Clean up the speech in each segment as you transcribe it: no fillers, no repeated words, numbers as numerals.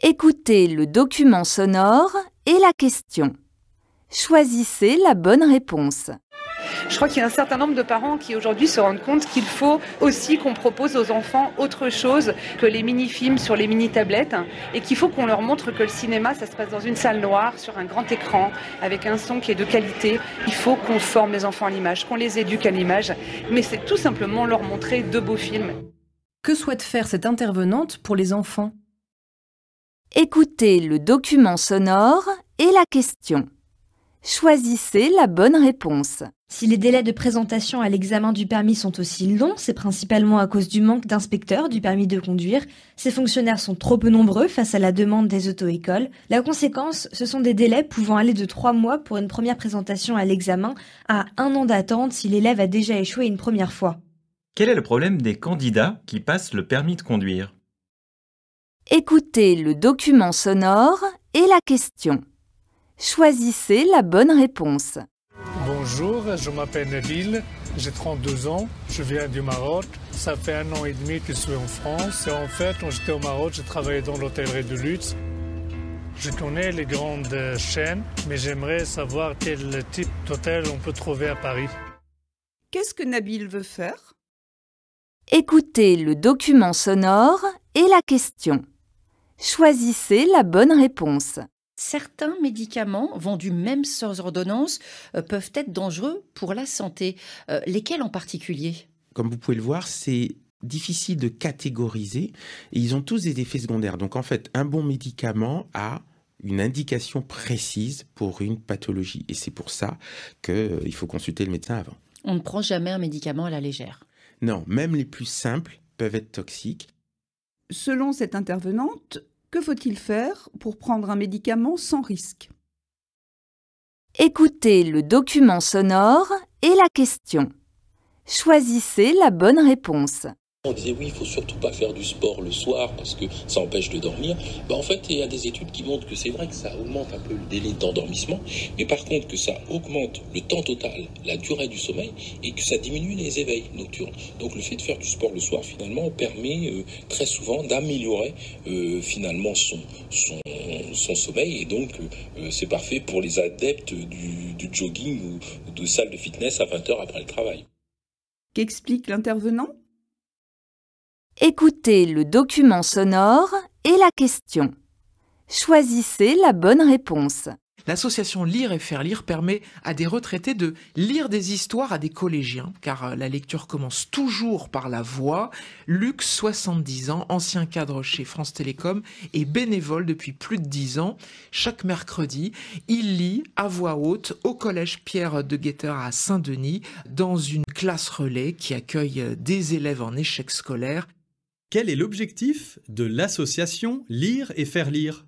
Écoutez le document sonore et la question. Choisissez la bonne réponse. Je crois qu'il y a un certain nombre de parents qui aujourd'hui se rendent compte qu'il faut aussi qu'on propose aux enfants autre chose que les mini-films sur les mini-tablettes et qu'il faut qu'on leur montre que le cinéma, ça se passe dans une salle noire, sur un grand écran, avec un son qui est de qualité. Il faut qu'on forme les enfants à l'image, qu'on les éduque à l'image, mais c'est tout simplement leur montrer de beaux films. Que souhaite faire cette intervenante pour les enfants ? Écoutez le document sonore et la question. Choisissez la bonne réponse. Si les délais de présentation à l'examen du permis sont aussi longs, c'est principalement à cause du manque d'inspecteurs du permis de conduire. Ces fonctionnaires sont trop peu nombreux face à la demande des auto-écoles. La conséquence, ce sont des délais pouvant aller de 3 mois pour une première présentation à l'examen à 1 an d'attente si l'élève a déjà échoué une première fois. Quel est le problème des candidats qui passent le permis de conduire ? Écoutez le document sonore et la question. Choisissez la bonne réponse. Bonjour, je m'appelle Nabil, j'ai 32 ans, je viens du Maroc. Ça fait 1 an et demi que je suis en France et en fait, quand j'étais au Maroc, j'ai travaillé dans l'hôtellerie de luxe. Je connais les grandes chaînes, mais j'aimerais savoir quel type d'hôtel on peut trouver à Paris. Qu'est-ce que Nabil veut faire ? Écoutez le document sonore et la question. Choisissez la bonne réponse. Certains médicaments vendus même sans ordonnance peuvent être dangereux pour la santé. Lesquels en particulier ? Comme vous pouvez le voir, c'est difficile de catégoriser et ils ont tous des effets secondaires. Donc en fait, un bon médicament a une indication précise pour une pathologie et c'est pour ça qu'il faut consulter le médecin avant. On ne prend jamais un médicament à la légère. Non, même les plus simples peuvent être toxiques. Selon cette intervenante, que faut-il faire pour prendre un médicament sans risque ? Écoutez le document sonore et la question. Choisissez la bonne réponse. On disait oui, il faut surtout pas faire du sport le soir parce que ça empêche de dormir. En fait, il y a des études qui montrent que c'est vrai que ça augmente un peu le délai d'endormissement, mais par contre que ça augmente le temps total, la durée du sommeil et que ça diminue les éveils nocturnes. Donc le fait de faire du sport le soir finalement permet très souvent d'améliorer finalement son sommeil et donc c'est parfait pour les adeptes du jogging ou de salle de fitness à 20h après le travail. Qu'explique l'intervenant ? Écoutez le document sonore et la question. Choisissez la bonne réponse. L'association Lire et Faire Lire permet à des retraités de lire des histoires à des collégiens, car la lecture commence toujours par la voix. Luc, 70 ans, ancien cadre chez France Télécom et bénévole depuis plus de 10 ans. Chaque mercredi, il lit à voix haute au collège Pierre de Guetter à Saint-Denis, dans une classe relais qui accueille des élèves en échec scolaire. Quel est l'objectif de l'association Lire et Faire Lire ?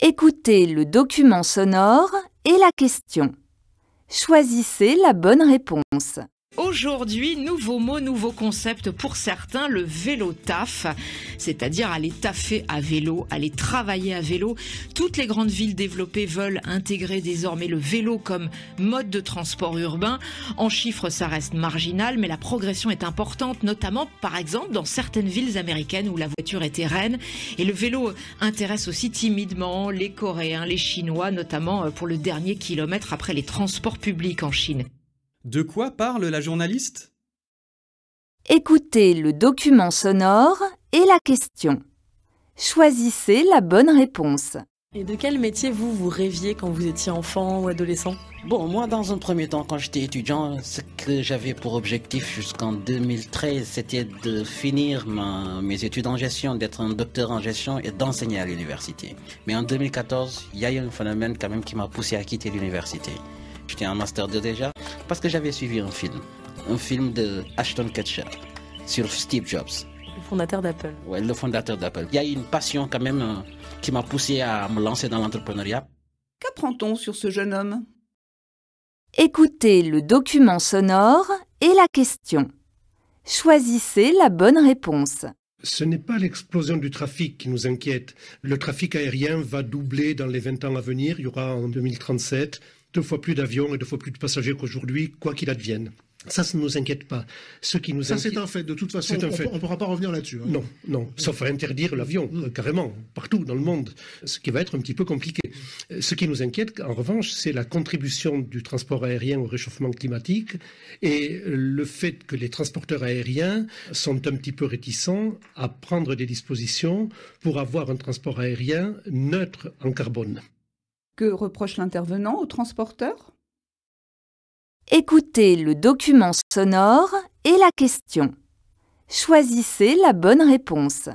Écoutez le document sonore et la question. Choisissez la bonne réponse. Aujourd'hui, nouveau mot, nouveau concept pour certains, le vélo taf, c'est-à-dire aller taffer à vélo, aller travailler à vélo. Toutes les grandes villes développées veulent intégrer désormais le vélo comme mode de transport urbain. En chiffres, ça reste marginal, mais la progression est importante, notamment par exemple dans certaines villes américaines où la voiture était reine. Et le vélo intéresse aussi timidement les Coréens, les Chinois, notamment pour le dernier kilomètre après les transports publics en Chine. De quoi parle la journaliste ? Écoutez le document sonore et la question. Choisissez la bonne réponse. Et de quel métier vous rêviez quand vous étiez enfant ou adolescent ? Bon, moi, dans un premier temps, quand j'étais étudiant, ce que j'avais pour objectif jusqu'en 2013, c'était de finir mes études en gestion, d'être un docteur en gestion et d'enseigner à l'université. Mais en 2014, il y a eu un phénomène quand même qui m'a poussé à quitter l'université. J'étais en Master 2 déjà, parce que j'avais suivi un film de Ashton Kutcher sur Steve Jobs. Le fondateur d'Apple. Ouais, le fondateur d'Apple. Il y a une passion quand même qui m'a poussé à me lancer dans l'entrepreneuriat. Qu'apprend-on sur ce jeune homme ? Écoutez le document sonore et la question. Choisissez la bonne réponse. Ce n'est pas l'explosion du trafic qui nous inquiète. Le trafic aérien va doubler dans les 20 ans à venir. Il y aura en 2037 2 fois plus d'avions et 2 fois plus de passagers qu'aujourd'hui, quoi qu'il advienne. Ça ne nous inquiète pas. Ce qui nous Ça, inquiète... c'est un fait. De toute façon, on ne pourra pas revenir là-dessus. Hein. Non, non. Sauf à interdire l'avion, carrément, partout dans le monde. Ce qui va être un petit peu compliqué. Ce qui nous inquiète, en revanche, c'est la contribution du transport aérien au réchauffement climatique et le fait que les transporteurs aériens sont un petit peu réticents à prendre des dispositions pour avoir un transport aérien neutre en carbone. Que reproche l'intervenant aux transporteurs ? Écoutez le document sonore et la question. Choisissez la bonne réponse.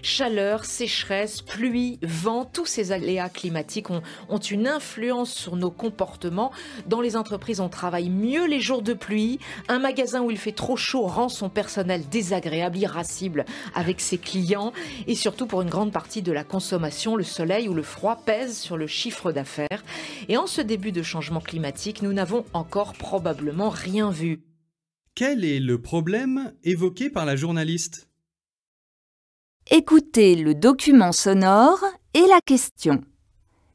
Chaleur, sécheresse, pluie, vent, tous ces aléas climatiques ont une influence sur nos comportements. Dans les entreprises, on travaille mieux les jours de pluie. Un magasin où il fait trop chaud rend son personnel désagréable, irascible avec ses clients. Et surtout, pour une grande partie de la consommation, le soleil ou le froid pèsent sur le chiffre d'affaires. Et en ce début de changement climatique, nous n'avons encore probablement rien vu. Quel est le problème évoqué par la journaliste ? Écoutez le document sonore et la question.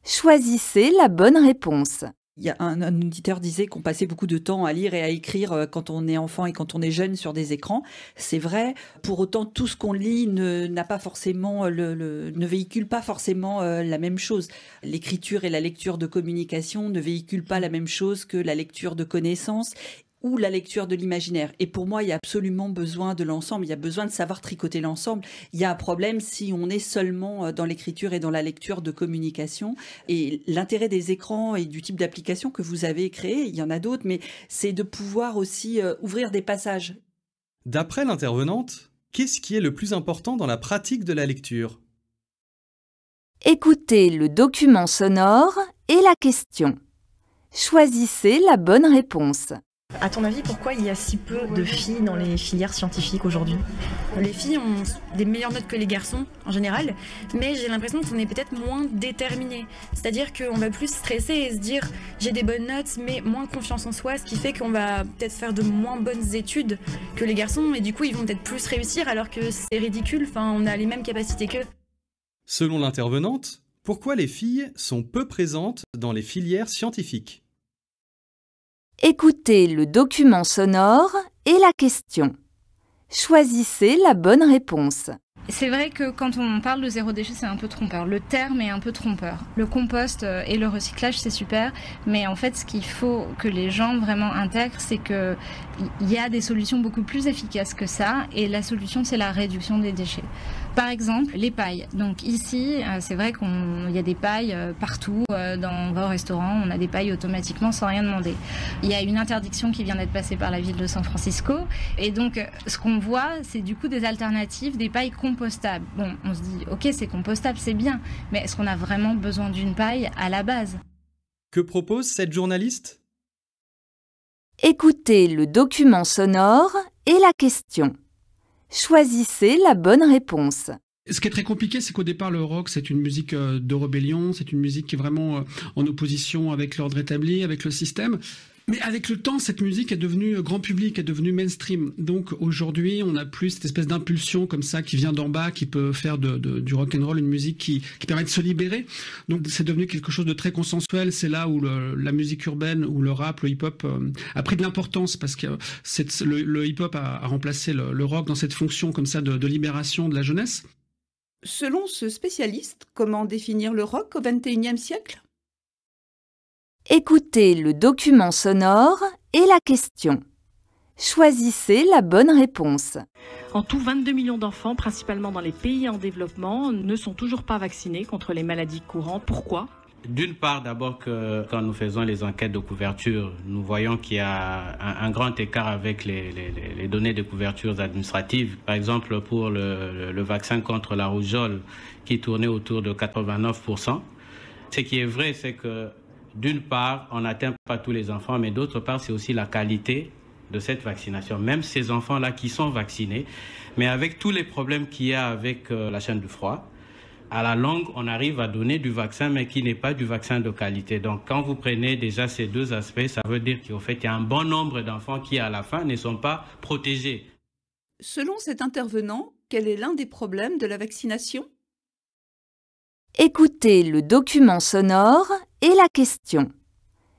Choisissez la bonne réponse. Il y a un auditeur disait qu'on passait beaucoup de temps à lire et à écrire quand on est enfant et quand on est jeune sur des écrans. C'est vrai. Pour autant, tout ce qu'on lit n'a pas forcément ne véhicule pas forcément la même chose. L'écriture et la lecture de communication ne véhiculent pas la même chose que la lecture de connaissances ou la lecture de l'imaginaire. Et pour moi, il y a absolument besoin de l'ensemble. Il y a besoin de savoir tricoter l'ensemble. Il y a un problème si on est seulement dans l'écriture et dans la lecture de communication. Et l'intérêt des écrans et du type d'application que vous avez créé, il y en a d'autres, mais c'est de pouvoir aussi ouvrir des passages. D'après l'intervenante, qu'est-ce qui est le plus important dans la pratique de la lecture ? Écoutez le document sonore et la question. Choisissez la bonne réponse. À ton avis, pourquoi il y a si peu de filles dans les filières scientifiques aujourd'hui ? Les filles ont des meilleures notes que les garçons en général, mais j'ai l'impression qu'on est peut-être moins déterminés. C'est-à-dire qu'on va plus stresser et se dire j'ai des bonnes notes mais moins confiance en soi, ce qui fait qu'on va peut-être faire de moins bonnes études que les garçons et du coup ils vont peut-être plus réussir alors que c'est ridicule, enfin on a les mêmes capacités qu'eux. Selon l'intervenante, pourquoi les filles sont peu présentes dans les filières scientifiques ? Écoutez le document sonore et la question. Choisissez la bonne réponse. C'est vrai que quand on parle de zéro déchet, c'est un peu trompeur. Le terme est un peu trompeur. Le compost et le recyclage, c'est super. Mais en fait, ce qu'il faut que les gens vraiment intègrent, c'est qu'il y a des solutions beaucoup plus efficaces que ça. Et la solution, c'est la réduction des déchets. Par exemple, les pailles. Donc ici, c'est vrai qu'il y a des pailles partout. On va au restaurant, on a des pailles automatiquement sans rien demander. Il y a une interdiction qui vient d'être passée par la ville de San Francisco. Et donc, ce qu'on voit, c'est du coup des alternatives, des pailles compostables. Bon, on se dit, ok, c'est compostable, c'est bien. Mais est-ce qu'on a vraiment besoin d'une paille à la base ? Que propose cette journaliste ? Écoutez le document sonore et la question. Choisissez la bonne réponse. Ce qui est très compliqué, c'est qu'au départ, le rock, c'est une musique de rébellion, c'est une musique qui est vraiment en opposition avec l'ordre établi, avec le système. Mais avec le temps, cette musique est devenue grand public, est devenue mainstream. Donc aujourd'hui, on n'a plus cette espèce d'impulsion comme ça qui vient d'en bas, qui peut faire du rock and roll une musique qui permet de se libérer. Donc c'est devenu quelque chose de très consensuel. C'est là où la musique urbaine, ou le rap, le hip-hop a pris de l'importance parce que le hip-hop a remplacé le rock dans cette fonction comme ça de libération de la jeunesse. Selon ce spécialiste, comment définir le rock au XXIe siècle ? Écoutez le document sonore et la question. Choisissez la bonne réponse. En tout, 22 millions d'enfants, principalement dans les pays en développement, ne sont toujours pas vaccinés contre les maladies courantes. Pourquoi ? D'une part, d'abord que quand nous faisons les enquêtes de couverture, nous voyons qu'il y a un grand écart avec les données de couverture administratives. Par exemple, pour le vaccin contre la rougeole, qui tournait autour de 89%. Ce qui est vrai, c'est que d'une part, on n'atteint pas tous les enfants, mais d'autre part, c'est aussi la qualité de cette vaccination. Même ces enfants-là qui sont vaccinés, mais avec tous les problèmes qu'il y a avec la chaîne du froid, à la longue, on arrive à donner du vaccin, mais qui n'est pas du vaccin de qualité. Donc, quand vous prenez déjà ces deux aspects, ça veut dire qu'au fait, il y a un bon nombre d'enfants qui, à la fin, ne sont pas protégés. Selon cet intervenant, quel est l'un des problèmes de la vaccination ? Écoutez le document sonore et la question.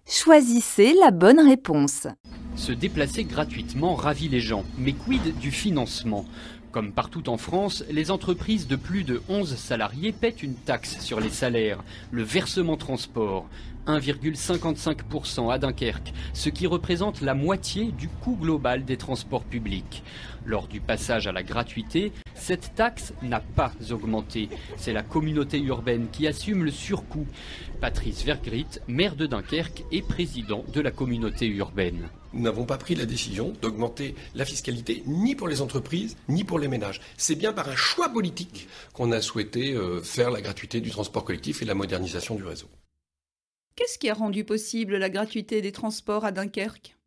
Choisissez la bonne réponse. Se déplacer gratuitement ravit les gens, mais quid du financement ? Comme partout en France, les entreprises de plus de 11 salariés paient une taxe sur les salaires, le versement transport, 1,55% à Dunkerque, ce qui représente la moitié du coût global des transports publics. Lors du passage à la gratuité, cette taxe n'a pas augmenté. C'est la communauté urbaine qui assume le surcoût. Patrice Vergrit, maire de Dunkerque et président de la communauté urbaine. Nous n'avons pas pris la décision d'augmenter la fiscalité ni pour les entreprises ni pour les ménages. C'est bien par un choix politique qu'on a souhaité faire la gratuité du transport collectif et la modernisation du réseau. Qu'est-ce qui a rendu possible la gratuité des transports à Dunkerque ?